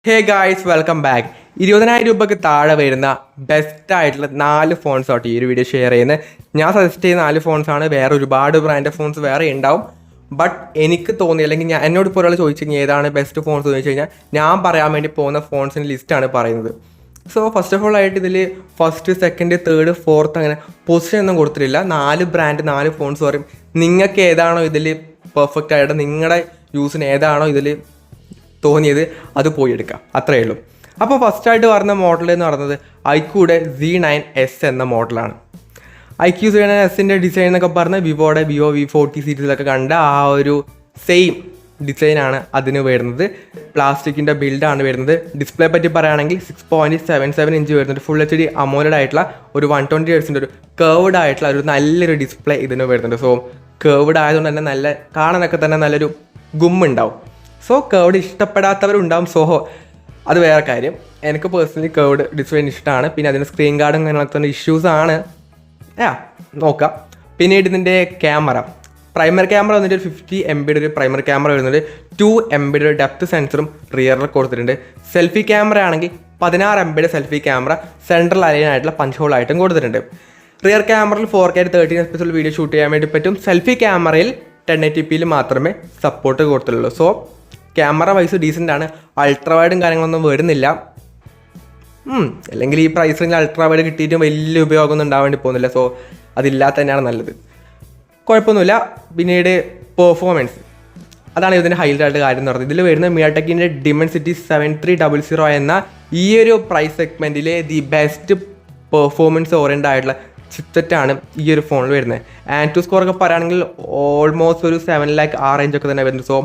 Hey guys welcome back. 20,000 രൂപയ്ക്ക് താഴെ വരുന്ന ബെസ്റ്റ് ആയിട്ടുള്ള 4 ഫോൺസ് ആയിട്ട് ഈ ഒരു വീഡിയോ ഷെയർ ചെയ്യുന്നത്. ഞാൻ സജസ്റ്റ് ചെയ്യുന്ന 4 ഫോൺസാണ്. വേറെ ഒരുപാട് ബ്രാൻഡ് ഫോൺസ് വേറെ ഉണ്ടാവും. ബട്ട് എനിക്ക് തോന്നി, അല്ലെങ്കിൽ എന്നോട് ഇപ്പോൾ ഒരാൾ ചോദിച്ചു കഴിഞ്ഞാൽ ഏതാണ് ബെസ്റ്റ് ഫോൺസ് എന്ന് ചോദിച്ചു കഴിഞ്ഞാൽ ഞാൻ പറയാൻ വേണ്ടി പോകുന്ന ഫോൺസിൻ്റെ ലിസ്റ്റാണ് പറയുന്നത്. സോ ഫസ്റ്റ് ഓഫ് ഓൾ ആയിട്ട് ഇതിൽ ഫസ്റ്റ്, സെക്കൻഡ്, തേർഡ്, ഫോർത്ത് അങ്ങനെ പൊസിഷൻ ഒന്നും കൊടുത്തിട്ടില്ല. 4 ബ്രാൻഡ് 4 ഫോൺസ് പറയും. നിങ്ങൾക്ക് ഏതാണോ ഇതിൽ പെർഫെക്റ്റ് ആയിട്ട് നിങ്ങളുടെ യൂസിന് ഏതാണോ ഇതിൽ തോന്നിയത് അത് പോയി എടുക്കാം, അത്രയേ ഉള്ളൂ. അപ്പോൾ ഫസ്റ്റായിട്ട് പറഞ്ഞ മോഡൽ എന്ന് പറയുന്നത് ഐക്യൂടെ Z9S എന്ന മോഡലാണ്. IQ Z9Sൻ്റെ ഡിസൈൻ എന്നൊക്കെ പറഞ്ഞാൽ വിവോയുടെ Vivo V40 സീരീസിലൊക്കെ കണ്ട ആ ഒരു സെയിം ഡിസൈനാണ് അതിന് വരുന്നത്. പ്ലാസ്റ്റിക്കിൻ്റെ ബിൽഡാണ് വരുന്നത്. ഡിസ്പ്ലേ പറ്റി പറയുകയാണെങ്കിൽ 6.77 ഇഞ്ച് വരുന്നുണ്ട്. ഫുൾ HD അമോലഡ് ആയിട്ടുള്ള ഒരു 120 Hz ഒരു കേർവ്ഡ് ആയിട്ടുള്ള ഒരു നല്ലൊരു ഡിസ്പ്ലേ ഇതിന് വരുന്നുണ്ട്. സോ കേർവ്ഡ് ആയതുകൊണ്ട് തന്നെ നല്ല കാണാനൊക്കെ തന്നെ നല്ലൊരു ഗുമ്മുണ്ടാവും. സോ കേർവ്ഡ് ഇഷ്ടപ്പെടാത്തവരുണ്ടാവും. സോ അത് വേറെ കാര്യം. എനിക്ക് പേഴ്സണലി കേർവ്ഡ് ഡിസ്പ്ലേ ഇഷ്ടമാണ്. പിന്നെ അതിന് സ്ക്രീൻ ഗാർഡും അങ്ങനെയൊക്കെ തന്നെ ഇഷ്യൂസാണ്. നോക്കാം. പിന്നീട് ഇതിൻ്റെ ക്യാമറ, പ്രൈമറി ക്യാമറ വന്നിട്ട് ഒരു 50 MB ഒരു പ്രൈമറി ക്യാമറ വരുന്നുണ്ട്. 2 MB ഒരു ഡെപ്ത് സെൻസറും റിയറിൽ കൊടുത്തിട്ടുണ്ട്. സെൽഫി ക്യാമറ ആണെങ്കിൽ 16 MB selfie camera central align ആയിട്ടുള്ള പഞ്ച് ഹോൾ ആയിട്ടും കൊടുത്തിട്ടുണ്ട്. റിയർ ക്യാമറയിൽ 4K 30 FPS വീഡിയോ ഷൂട്ട് ചെയ്യാൻ വേണ്ടി പറ്റും. സെൽഫി ക്യാമറയിൽ 1080p മാത്രമേ സപ്പോർട്ട് കൊടുത്തുള്ളൂ. സോ ക്യാമറ വൈസ് ഡീസൻ്റ് ആണ്. അൾട്രാ വൈഡും കാര്യങ്ങളൊന്നും വരുന്നില്ല. അല്ലെങ്കിൽ ഈ പ്രൈസ് റേഞ്ചിൽ അൾട്രാ വൈഡ് കിട്ടിയിട്ടും വലിയ ഉപയോഗമൊന്നും ഉണ്ടാവാൻ വേണ്ടി പോകുന്നില്ല. സോ അതില്ലാത്ത തന്നെയാണ് നല്ലത്. കുഴപ്പമൊന്നുമില്ല. പിന്നീട് പെർഫോമൻസ്, അതാണ് ഇതിൻ്റെ ഹൈലൈറ്റ് ആയിട്ട് കാര്യം എന്ന് പറയുന്നത്. ഇതിൽ വരുന്ന മിയാടെക്കിൻ്റെ Dimensity 7300 എന്ന ഈ ഒരു പ്രൈസ് സെഗ്മെൻറ്റിലെ ദി ബെസ്റ്റ് പെർഫോമൻസ് ഓറിയൻറ്റഡ് ആയിട്ടുള്ള ചിപ്സെറ്റാണ് ഈ ഒരു ഫോണിൽ വരുന്നത്. ആൻഡ് സ്കോർ ഒക്കെ പറയുകയാണെങ്കിൽ ഓൾമോസ്റ്റ് ഒരു 7 lakh ആ റേഞ്ചൊക്കെ തന്നെ വരുന്നത്. സോ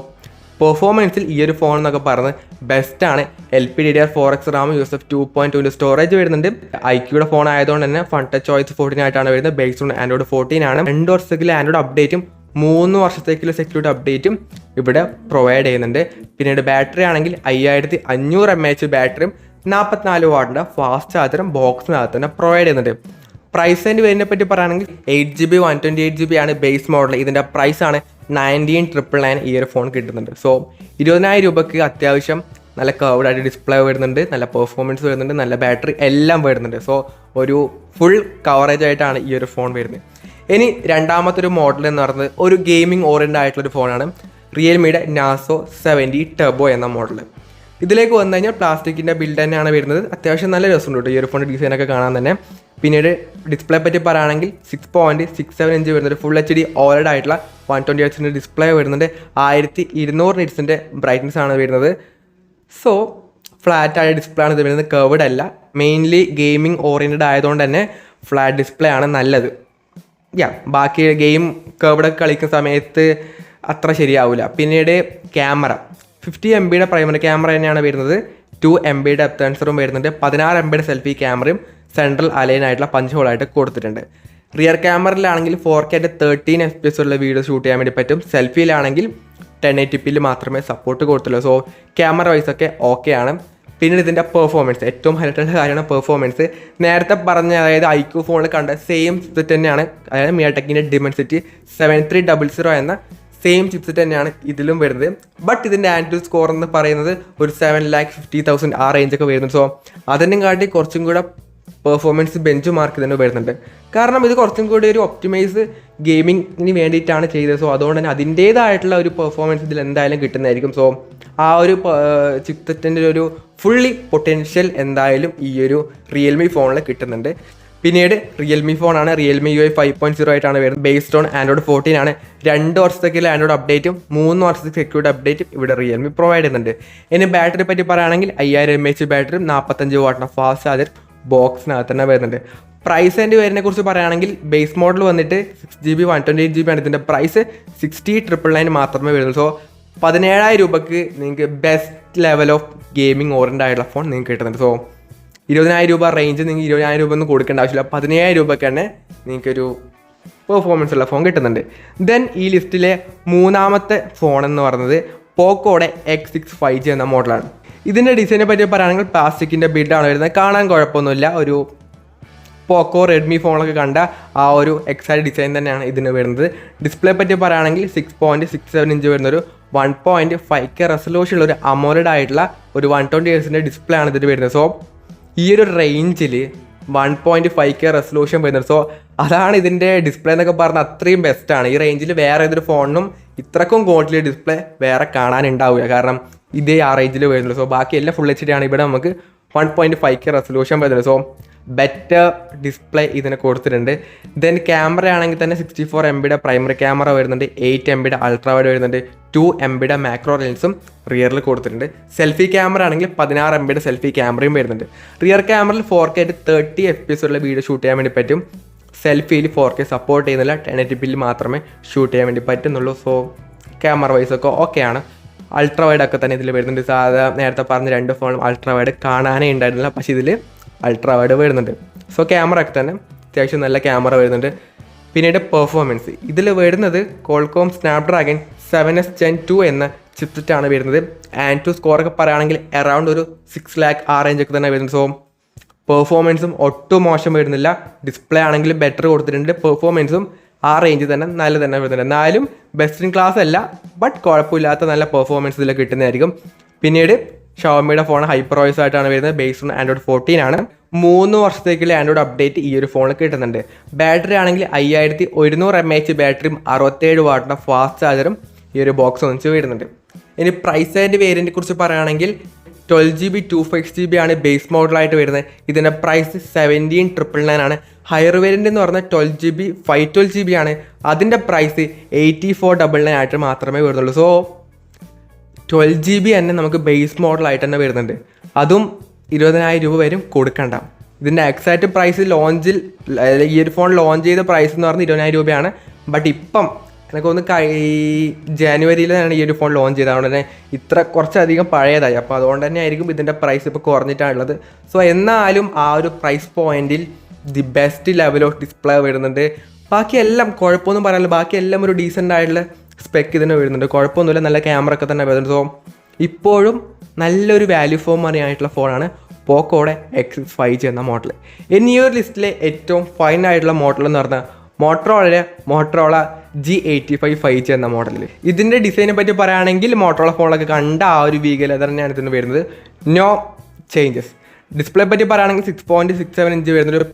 പെർഫോമൻസിൽ ഈ ഒരു ഫോൺ എന്നൊക്കെ പറയുന്നത് ബെസ്റ്റാണ്. LPDDR4X RAM, UFS 2.2 സ്റ്റോറേജ് വരുന്നുണ്ട്. ഐക്യൂടെ ഫോൺ ആയതുകൊണ്ട് തന്നെ ഫൺ ടച്ച് OS 14 ആയിട്ടാണ് വരുന്നത്. ബേസ്ഡ് ഓൺ ആൻഡ്രോയിഡ് 14 ആണ്. 2 വർഷത്തേക്കുള്ള ആൻഡ്രോയിഡ് അപ്ഡേറ്റും 3 വർഷത്തേക്കുള്ള സെക്യൂരിറ്റി അപ്ഡേറ്റും ഇവിടെ പ്രൊവൈഡ് ചെയ്യുന്നുണ്ട്. പിന്നീട് ബാറ്ററി ആണെങ്കിൽ 5500 mAh ബാറ്ററിയും 44 വാട്ടിൻ്റെ ഫാസ്റ്റ് ചാർജറും ബോക്സിനകത്ത് തന്നെ പ്രൊവൈഡ് ചെയ്യുന്നുണ്ട്. പ്രൈസിൻ്റെ വരുന്നതിനെ പറ്റി പറയുകയാണെങ്കിൽ 8GB 128GB ആണ് ബേസ് മോഡൽ. ഇതിൻ്റെ പ്രൈസാണ് 19,999 ഈ ഒരു ഫോൺ കിട്ടുന്നുണ്ട്. സോ 20,000 രൂപയ്ക്ക് അത്യാവശ്യം നല്ല കർവ്ഡ് ആയിട്ട് ഡിസ്പ്ലേ വരുന്നുണ്ട്, നല്ല പെർഫോമൻസ് വരുന്നുണ്ട്, നല്ല ബാറ്ററി എല്ലാം വരുന്നുണ്ട്. സോ ഒരു ഫുൾ കവറേജ് ആയിട്ടാണ് ഈ ഒരു ഫോൺ വരുന്നത്. ഇനി രണ്ടാമത്തെ ഒരു മോഡൽ എന്ന് പറയുന്നത് ഒരു ഗെയിമിംഗ് ഓറിയൻറ്റഡ് ആയിട്ടുള്ളൊരു ഫോണാണ്. റിയൽമിയുടെ Nazo 70 Turbo എന്ന മോഡൽ. ഇതിലേക്ക് വന്നു കഴിഞ്ഞാൽ പ്ലാസ്റ്റിക്കിൻ്റെ ബിൽഡ് തന്നെയാണ് വരുന്നത്. അത്യാവശ്യം നല്ല രസമുണ്ട് കേട്ടോ ഈ ഒരു ഫോണിൻ്റെ ഡിസൈനൊക്കെ കാണാൻ തന്നെ. പിന്നീട് ഡിസ്പ്ലേ പറ്റി പറയുകയാണെങ്കിൽ 6.67 ഇഞ്ച് വരുന്നുണ്ട്. ഫുൾ HD OLED ആയിട്ടുള്ള 120 Hz ഡിസ്പ്ലേ വരുന്നുണ്ട്. 1200 നിറ്റ്സിൻ്റെ ബ്രൈറ്റ്നസ് ആണ് വരുന്നത്. സോ ഫ്ലാറ്റ് ആയ ഡിസ്പ്ലേ ആണ് ഇത് വരുന്നത്, കർവ്ഡ് അല്ല. മെയിൻലി ഗെയിമിംഗ് ഓറിയൻറ്റഡ് ആയതുകൊണ്ട് തന്നെ ഫ്ലാറ്റ് ഡിസ്പ്ലേ ആണ് നല്ലത്. ബാക്കി ഗെയിം കർവ്ഡൊക്കെ കളിക്കുന്ന സമയത്ത് അത്ര ശരിയാവില്ല. പിന്നീട് ക്യാമറ 50 MB പ്രൈമറി ക്യാമറ തന്നെയാണ് വരുന്നത്. 2 MB ഡെപ്ത് സെൻസറും വരുന്നുണ്ട്. 16 MB സെൽഫി ക്യാമറയും സെൻട്രൽ അലൈൻ ആയിട്ടുള്ള പഞ്ച് ഹോളായിട്ട് കൊടുത്തിട്ടുണ്ട്. റിയർ ക്യാമറയിലാണെങ്കിൽ 4K 13 FPS ഉള്ള വീഡിയോ ഷൂട്ട് ചെയ്യാൻ വേണ്ടി പറ്റും. സെൽഫിയിലാണെങ്കിൽ 1080p മാത്രമേ സപ്പോർട്ട് കൊടുത്തുള്ളൂ. സോ ക്യാമറ വൈസൊക്കെ ഓക്കെ ആണ്. പിന്നീട് ഇതിൻ്റെ പെർഫോമൻസ്, ഏറ്റവും ഹൈലൈറ്റ് കാര്യമാണ് പെർഫോമൻസ്. നേരത്തെ പറഞ്ഞ അതായത് ഐക്യൂ ഫോണിൽ കണ്ട സെയിം ചിപ്സെറ്റ് തന്നെയാണ്. അതായത് മിയാടെക്കിൻ്റെ Dimensity 7300 എന്ന സെയിം ചിപ്സെറ്റ് തന്നെയാണ് ഇതിലും വരുന്നത്. ബട്ട് ഇതിൻ്റെ ആൻഡ്രോയിഡ് സ്കോർ എന്ന് പറയുന്നത് ഒരു 7,50,000 ആ റേഞ്ചൊക്കെ വരുന്നുണ്ട്. സോ അതിനും കാട്ടി കുറച്ചും കൂടെ പെർഫോമൻസ് ബെഞ്ച് മാർക്ക് തന്നെ വരുന്നുണ്ട്. കാരണം ഇത് കുറച്ചും കൂടി ഒരു ഒപ്റ്റിമൈസ് ഗെയിമിങ്ങിന് വേണ്ടിയിട്ടാണ് ചെയ്തത്. സോ അതുകൊണ്ട് തന്നെ അതിൻ്റേതായിട്ടുള്ള ഒരു പെർഫോമൻസ് ഇതിൽ എന്തായാലും കിട്ടുന്നതായിരിക്കും. സോ ആ ഒരു ചിപ്സെറ്റിൻ്റെ ഒരു ഫുള്ളി പൊട്ടൻഷ്യൽ എന്തായാലും ഈ ഒരു റിയൽമി ഫോണിൽ കിട്ടുന്നുണ്ട്. പിന്നീട് റിയൽമി ഫോണാണ്. റിയൽമി UI 5.0 ആയിട്ടാണ് വരുന്നത്. ബേസ്ഡ് ഓൺ ആൻഡ്രോയിഡ് 14 ആണ്. 2 വർഷത്തേക്കുള്ള ആൻഡ്രോയിഡ് അപ്ഡേറ്റും 3 വർഷത്തേക്ക് സെക്യൂരിറ്റി അപ്ഡേറ്റും ഇവിടെ റിയൽമി പ്രൊവൈഡ് ചെയ്യുന്നുണ്ട്. ഇനി ബാറ്ററി പറ്റി പറയുകയാണെങ്കിൽ 5000 mAh ബാറ്ററിയും 45 വാട്ടിൻ്റെ ഫാസ്റ്റ് ചാർജർ ബോക്സിനകത്ത് തന്നെ വരുന്നുണ്ട്. പ്രൈസ് ആൻഡ് വരുന്നതിനെ കുറിച്ച് പറയുകയാണെങ്കിൽ ബേസ് മോഡൽ വന്നിട്ട് 6GB 128GB ആണ്. ഇതിൻ്റെ പ്രൈസ് 60,999 മാത്രമേ വരുന്നുള്ളൂ. സോ 17,000 രൂപയ്ക്ക് നിങ്ങൾക്ക് best level of gaming oriented ആയിട്ടുള്ള ഫോൺ നിങ്ങൾക്ക് കിട്ടുന്നുണ്ട്. സോ 20,000 രൂപ റേഞ്ച് നിങ്ങൾക്ക് 20,000 രൂപ ഒന്നും കൊടുക്കേണ്ട ആവശ്യമില്ല. 17,000 രൂപയ്ക്ക് തന്നെ നിങ്ങൾക്കൊരു പെർഫോമൻസ് ഉള്ള ഫോൺ കിട്ടുന്നുണ്ട്. ദെൻ ഈ ലിസ്റ്റിലെ മൂന്നാമത്തെ ഫോൺ എന്ന് പറയുന്നത് പോക്കോയുടെ X6 5G എന്ന മോഡലാണ്. ഇതിൻ്റെ ഡിസൈനെ പറ്റി പറയുകയാണെങ്കിൽ പ്ലാസ്റ്റിക്കിൻ്റെ ബിൽഡാണ് വരുന്നത്. കാണാൻ കുഴപ്പമൊന്നുമില്ല. ഒരു പോക്കോ റെഡ്മി ഫോണൊക്കെ കണ്ട ആ ഒരു എക്സാക്ട് ഡിസൈൻ തന്നെയാണ് ഇതിന് വരുന്നത്. ഡിസ്പ്ലേ പറ്റി പറയുകയാണെങ്കിൽ 6.67 ഇഞ്ച് വരുന്നൊരു 1.5K റെസൊല്യൂഷനുള്ള ഒരു അമോലഡ് ആയിട്ടുള്ള ഒരു 120Hz ഡിസ്പ്ലേ ആണ് ഇതിൽ വരുന്നത്. സോ ഈ ഒരു റേഞ്ചിൽ 1.5K റെസൊല്യൂഷൻ വരുന്നത്. സോ അതാണ് ഇതിൻ്റെ ഡിസ്പ്ലേ എന്നൊക്കെ പറഞ്ഞാൽ അത്രയും ബെസ്റ്റാണ്. ഈ റേഞ്ചിൽ വേറെ ഏതൊരു ഫോണിനും ഇത്രക്കും ക്വാളിറ്റി ഡിസ്പ്ലേ വേറെ കാണാനുണ്ടാവില്ല, കാരണം ഇതേ ആ റേഞ്ചിൽ വരുന്നുള്ളൂ. സോ ബാക്കി എല്ലാം ഫുൾ HD ആണ്. ഇവിടെ നമുക്ക് 1.5K റെസൊല്യൂഷൻ വരുന്നത്. സോ ബെറ്റർ ഡിസ്പ്ലേ ഇതിന് കൊടുത്തിട്ടുണ്ട്. ദെൻ ക്യാമറ ആണെങ്കിൽ തന്നെ 64 MB പ്രൈമറി ക്യാമറ വരുന്നുണ്ട്, 8 MB അൾട്രാ വൈഡ് വരുന്നുണ്ട്, 2 MB മാക്രോ ലെൻസും റിയറിൽ കൊടുത്തിട്ടുണ്ട്. സെൽഫി ക്യാമറ ആണെങ്കിൽ 16 MB സെൽഫി ക്യാമറയും വരുന്നുണ്ട്. റിയർ ക്യാമറയിൽ 4K 30 FPS ഉള്ള വീഡിയോ ഷൂട്ട് ചെയ്യാൻ വേണ്ടി പറ്റും. സെൽഫിയിൽ 4K സപ്പോർട്ട് ചെയ്യുന്നില്ല, 1080p മാത്രമേ ഷൂട്ട് ചെയ്യാൻ വേണ്ടി പറ്റുന്നുള്ളൂ. സോ ക്യാമറ വൈസൊക്കെ ഓക്കെയാണ്. അൾട്രാ വൈഡ് ഒക്കെ തന്നെ ഇതിൽ വരുന്നുണ്ട്. സാധാരണ നേരത്തെ പറഞ്ഞ 2 ഫോണും അൾട്രാ വൈഡ് കാണാനേ ഉണ്ടായിരുന്നില്ല, പക്ഷേ ഇതിൽ അൾട്രാ വൈഡ് വരുന്നുണ്ട്. സോ ക്യാമറ ഒക്കെ തന്നെ അത്യാവശ്യം നല്ല ക്യാമറ വരുന്നുണ്ട്. പിന്നീട് പെർഫോമൻസ് ഇതിൽ വരുന്നത് കോൾകോം സ്നാപ്ഡ്രാഗൺ 7S Gen 2 എന്ന ചിപ്സെറ്റാണ് വരുന്നത്. ആൻഡ് ടു സ്കോറൊക്കെ പറയുകയാണെങ്കിൽ അറൗണ്ട് ഒരു 6 lakh ആ റേഞ്ചൊക്കെ തന്നെ വരുന്നത്. സോ പെർഫോമൻസും ഒട്ടും മോശം വരുന്നില്ല. ഡിസ്പ്ലേ ആണെങ്കിൽ ബെറ്റർ കൊടുത്തിട്ടുണ്ട്. പെർഫോമൻസും ആ റേഞ്ച് തന്നെ നല്ല തന്നെ വരുന്നുണ്ട്. എന്നാലും ബെസ്റ്റ് ഇൻ ക്ലാസ് അല്ല, ബട്ട് കുഴപ്പമില്ലാത്ത നല്ല പെർഫോമൻസ് ഇതിൽ കിട്ടുന്നതായിരിക്കും. പിന്നീട് ഷവോമിയുടെ ഫോൺ ഹൈപ്പർ വോയിസ് ആയിട്ടാണ് വരുന്നത്. ബേസ്ഡ് ഓൺ Android 14 ആണ്. 3 വർഷത്തേക്കുള്ള ആൻഡ്രോയിഡ് അപ്ഡേറ്റ് ഈ ഒരു ഫോണിൽ കിട്ടുന്നുണ്ട്. ബാറ്ററി ആണെങ്കിൽ 5100 mAh ബാറ്ററിയും 67 വാട്ടിൻ്റെ ഫാസ്റ്റ് ചാർജറും ഈ ഒരു ബോക്സ് ഒന്നിച്ച് വരുന്നുണ്ട്. ഇനി പ്രൈസ് ആൻഡ് വേരിയൻറ്റിനെ കുറിച്ച് പറയുകയാണെങ്കിൽ 12GB 256GB ആണ് ബേസ് മോഡലായിട്ട് വരുന്നത്. ഇതിൻ്റെ പ്രൈസ് 17,999 ആണ്. ഹയർ വേരിയൻ്റ് എന്ന് പറഞ്ഞാൽ 12GB 512GB ആണ്. അതിൻ്റെ പ്രൈസ് 84,999 ആയിട്ട് മാത്രമേ വരുന്നുള്ളൂ. സോ 12GB തന്നെ നമുക്ക് ബേസ് മോഡലായിട്ട് തന്നെ വരുന്നുണ്ട്. അതും 20,000 രൂപ വരും കൊടുക്കണ്ട. ഇതിൻ്റെ എക്സാക്റ്റ് പ്രൈസ് ലോഞ്ചിൽ ഈ ഒരു ഫോൺ ലോഞ്ച് ചെയ്ത പ്രൈസ് എന്ന് പറഞ്ഞാൽ 20,000 രൂപയാണ്. ബട്ട് ഇപ്പം എനിക്കൊന്ന് ജനുവരിയിലാണ് ഈ ഒരു ഫോൺ ലോഞ്ച് ചെയ്തത്. അതുകൊണ്ട് തന്നെ ഇത്ര കുറച്ചധികം പഴയതായി. അപ്പോൾ അതുകൊണ്ട് തന്നെ ആയിരിക്കും ഇതിൻ്റെ പ്രൈസ് ഇപ്പോൾ കുറഞ്ഞിട്ടാണുള്ളത്. സോ എന്നാലും ആ ഒരു പ്രൈസ് പോയിന്റിൽ the best level of display വരുന്നുണ്ട്. ബാക്കിയെല്ലാം കുഴപ്പമൊന്നും പറയാനില്ല. ബാക്കിയെല്ലാം ഒരു ഡീസൻ്റ് ആയിട്ടുള്ള സ്പെക്ക് ഇതിന് വരുന്നുണ്ട്. കുഴപ്പമൊന്നുമില്ല, നല്ല ക്യാമറ ഒക്കെ തന്നെ വരുന്നുണ്ട്. സോ ഇപ്പോഴും നല്ലൊരു വാല്യൂ ഫോർ മണി ആയിട്ടുള്ള ഫോണാണ് പോക്കോയുടെ X6 5G എന്ന മോഡൽ. ഇനി ഈ ഒരു ലിസ്റ്റിലെ ഏറ്റവും ഫൈൻ ആയിട്ടുള്ള മോഡൽ എന്ന് പറഞ്ഞാൽ മോട്ടറോള G85 5G എന്ന മോഡലിൽ. ഇതിൻ്റെ ഡിസൈനെ പറ്റി പറയുകയാണെങ്കിൽ മോട്ടറോള ഫോണൊക്കെ കണ്ട ആ ഒരു വീഗൽ തന്നെയാണ് ഇതിന് വരുന്നത്. No changes. ഡിസ്പ്ലേ പറ്റി പറയുകയാണെങ്കിൽ 6.67 ഇഞ്ച് വരുന്നൊരു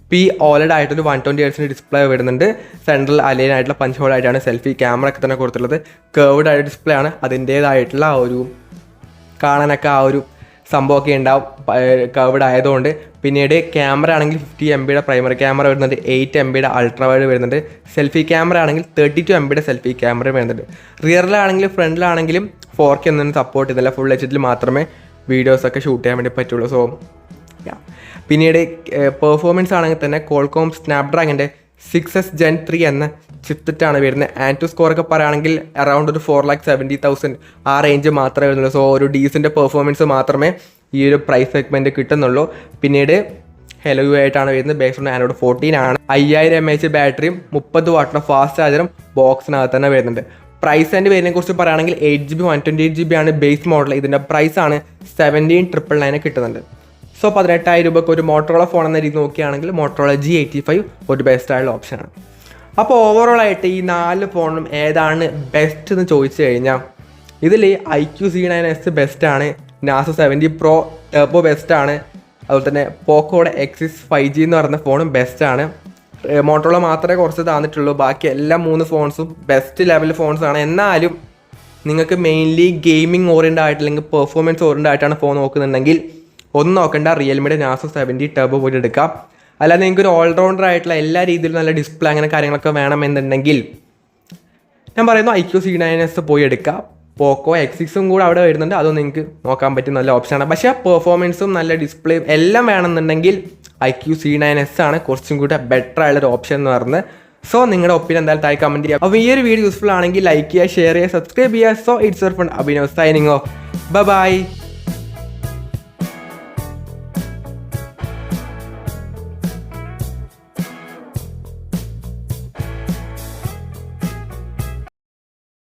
OLED ആയിട്ടൊരു 120Hz ഡിസ്പ്ലേ വരുന്നുണ്ട്. സെൻട്രൽ അലൈൻ ആയിട്ടുള്ള പഞ്ച് ഹോൾ ആയിട്ടാണ് സെൽഫി ക്യാമറ ഒക്കെ തന്നെ കൊടുത്തിട്ടുള്ളത്. കേർവ്ഡ് ആയിട്ട് ഡിസ്പ്ലേ ആണ്. അതിൻ്റേതായിട്ടുള്ള ആ ഒരു കാണാനൊക്കെ ആ ഒരു സംഭവമൊക്കെ ഉണ്ടാവും കേർവ്ഡ് ആയതുകൊണ്ട്. പിന്നീട് ക്യാമറ ആണെങ്കിൽ 50 MB പ്രൈമറി ക്യാമറ വരുന്നുണ്ട്, 8 MB അൾട്രാ വൈഡ് വരുന്നുണ്ട്. സെൽഫി ക്യാമറ ആണെങ്കിൽ 32 MB സെൽഫി ക്യാമറ വരുന്നുണ്ട്. റിയറിലാണെങ്കിലും ഫ്രണ്ടിലാണെങ്കിലും 4K ഒന്നും സപ്പോർട്ട് ചെയ്യുന്നില്ല. ഫുൾ HD മാത്രമേ വീഡിയോസൊക്കെ ഷൂട്ട് ചെയ്യാൻ വേണ്ടി പറ്റുള്ളൂ. സോ പിന്നീട് പെർഫോമൻസ് ആണെങ്കിൽ തന്നെ കോൾകോം സ്നാപ്ഡ്രാഗൻ്റെ 6S Gen 3 എന്ന ചിപ്സെറ്റാണ് വരുന്നത്. ആൻഡ് ടു സ്കോറൊക്കെ പറയുകയാണെങ്കിൽ അറൗണ്ട് ഒരു 4,70,000 ആ റേഞ്ച് മാത്രമേ വരുന്നുള്ളൂ. സോ ഒരു ഡീസൻ്റ് പെർഫോമൻസ് മാത്രമേ ഈ ഒരു പ്രൈസ് സെഗ്മെൻറ്റ് കിട്ടുന്നുള്ളൂ. പിന്നീട് ഹെലോ യു ആയിട്ടാണ് വരുന്നത്. ബേസ്ഡ് ഓൺ Android 14 ആണ്. 5000 mAh ബാറ്ററിയും 30 വാട്ടിൻ്റെ ഫാസ്റ്റ് ചാർജറും ബോക്സിനകത്ത് തന്നെ വരുന്നുണ്ട്. പ്രൈസ് ആൻഡ് വേരിയനെ കുറിച്ച് പറയുകയാണെങ്കിൽ 8GB 128GB ആണ് ബേസ് മോഡൽ. ഇതിൻ്റെ പ്രൈസാണ് 17,999 കിട്ടുന്നുണ്ട്. സോ 18,000 രൂപയ്ക്ക് ഒരു മോട്ടറോള ഫോൺ എന്ന രീതി നോക്കുകയാണെങ്കിൽ മോട്ടറോള G85 ഒരു ബെസ്റ്റ് ആയുള്ള ഓപ്ഷനാണ്. അപ്പോൾ ഓവറോളായിട്ട് ഈ 4 ഫോണും ഏതാണ് ബെസ്റ്റ് എന്ന് ചോദിച്ചു കഴിഞ്ഞാൽ ഇതിൽ IQ C9S ബെസ്റ്റാണ്, നാസോ 70 Pro ടർബോ ബെസ്റ്റാണ്, അതുപോലെ തന്നെ പോക്കോയുടെ X6 5G എന്ന് പറയുന്ന ഫോണും ബെസ്റ്റാണ്. മോട്ടറോള മാത്രമേ കുറച്ച് താന്നിട്ടുള്ളൂ. ബാക്കി എല്ലാ 3 ഫോൺസും ബെസ്റ്റ് ലെവൽ ഫോൺസാണ്. എന്നാലും നിങ്ങൾക്ക് മെയിൻലി ഗെയിമിംഗ് ഓറിയൻ്റ് ആയിട്ട് അല്ലെങ്കിൽ പെർഫോമൻസ് ഓറിയൻ്റ് ആയിട്ടാണ് ഫോൺ നോക്കുന്നുണ്ടെങ്കിൽ ഒന്നും നോക്കണ്ട, റിയൽമിയുടെ നാസോ 70 ടർബോ പോയിട്ട് എടുക്കാം. അല്ലാതെ നിങ്ങൾക്ക് ഒരു ഓൾറൗണ്ടർ ആയിട്ടുള്ള എല്ലാ രീതിയിലും നല്ല ഡിസ്പ്ലേ അങ്ങനെ കാര്യങ്ങളൊക്കെ വേണമെന്നുണ്ടെങ്കിൽ ഞാൻ പറയുന്നു IQ C9S പോയി എടുക്കാം. പോക്കോ X6 കൂടെ അവിടെ വരുന്നുണ്ട്, അതൊന്നും നിങ്ങൾക്ക് നോക്കാൻ പറ്റിയ നല്ല ഓപ്ഷനാണ്. പക്ഷേ പെർഫോമൻസും നല്ല ഡിസ്പ്ലേയും എല്ലാം വേണമെന്നുണ്ടെങ്കിൽ IQ C9S ആണ് കുറച്ചും കൂടെ ബെറ്റർ ആയുള്ളൊരു ഓപ്ഷൻ എന്ന് പറയുന്നത്. സോ നിങ്ങളുടെ ഒപ്പീനിയൻ എന്തായാലും താഴെ കമൻറ്റ് ചെയ്യുക. അപ്പോൾ ഈ ഒരു വീഡിയോ യൂസ്ഫുൾ ആണെങ്കിൽ ലൈക്ക് ചെയ്യുക, ഷെയർ ചെയ്യുക, സബ്സ്ക്രൈബ് ചെയ്യുക. So it's your friend Abhinav signing off. By.